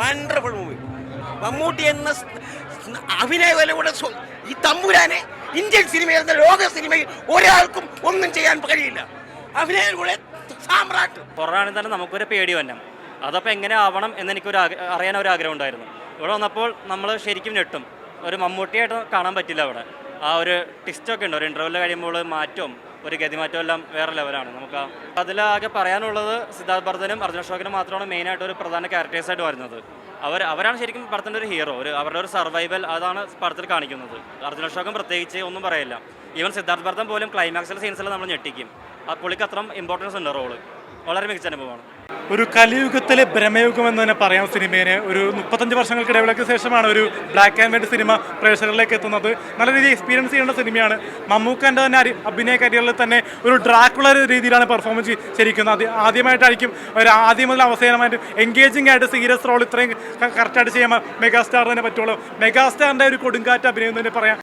Wonderful movie. Mammootty എന്ന അഭിനയത്തിലൂടെ ഈ തമ്പുരാനെ ഇന്ത്യൻ സിനിമയിൽ ലോക സിനിമയിൽ ഒരാൾക്കും ഒന്നും ചെയ്യാൻ കഴിയില്ല. അഭിനയത്തിലൂടെ സാമ്രാട്ട്. പുറമാണെങ്കിൽ തന്നെ നമുക്കൊരു പേടി വന്നം. അതപ്പോൾ എങ്ങനെ ആവണം എന്ന് എനിക്കൊരു അറിയാനൊരു ആഗ്രഹം ഉണ്ടായിരുന്നു. ഇവിടെ വന്നപ്പോൾ നമ്മൾ ശരിക്കും ഞെട്ടും. ഒരു മമ്മൂട്ടിയായിട്ട് കാണാൻ പറ്റില്ല അവിടെ. ആ ഒരു ടിസ്റ്റൊക്കെ ഉണ്ട്. ഒരു ഇൻ്റർവെല്ല് കഴിയുമ്പോൾ മാറ്റവും ഒരു ഗതിമാറ്റവും എല്ലാം വേറെ ലെവലാണ്. നമുക്ക് അതിലാകെ പറയാനുള്ളത് സിദ്ധാർത്ഥ് ഭരതനും അർജുൻ അശോകനും മാത്രമാണ് മെയിനായിട്ട് ഒരു പ്രധാന ക്യാരക്ടേഴ്സായിട്ട് വരുന്നത്. അവരാണ് ശരിക്കും പടത്തിൻ്റെ ഒരു ഹീറോ. അവരുടെ ഒരു സർവൈവൽ അതാണ് പടത്തിൽ കാണിക്കുന്നത്. അർജുൻ അശോകൻ പ്രത്യേകിച്ച് ഒന്നും പറയില്ല. ഈവൻ സിദ്ധാർത്ഥ് ഭരതൻ പോലും ക്ലൈമാക്സിലെ സീൻസിൽ നമ്മൾ ഞെട്ടിക്കും. ആ പുള്ളിക്ക് അത്ര ഇമ്പോർട്ടൻസ് ഉണ്ട് റോള്. വളരെ മികച്ച അനുഭവമാണ്. ഒരു കലിയുഗത്തിലെ ഭ്രമയുഗം എന്ന് തന്നെ പറയാം സിനിമയെ. ഒരു 35 വർഷങ്ങൾക്കിടവേളയ്ക്ക് ശേഷമാണ് ഒരു ബ്ലാക്ക് ആൻഡ് വൈറ്റ് സിനിമ പ്രേക്ഷകരിലേക്ക് എത്തുന്നത്. നല്ല രീതിയിൽ എക്സ്പീരിയൻസ് ചെയ്യേണ്ട സിനിമയാണ്. മമ്മൂക്കൻ്റെ തന്നെ അഭിനയ കരിയറിൽ തന്നെ ഒരു ഡ്രാക്കുള രീതിയിലാണ് പെർഫോമൻസ് ചെയ്തിരിക്കുന്നത്. ആദ്യമായിട്ടായിരിക്കും ആദ്യം മുതൽ അവസാനമായിട്ട് എൻഗേജിംഗ് ആയിട്ട് സീരിയസ് റോൾ ഇത്രയും കറക്റ്റായിട്ട് ചെയ്യാൻ മെഗാസ്റ്റാർ തന്നെ പറ്റുള്ളൂ. മെഗാസ്റ്റാറിൻ്റെ ഒരു കൊടുങ്കാറ്റ് അഭിനയം തന്നെ പറയാം.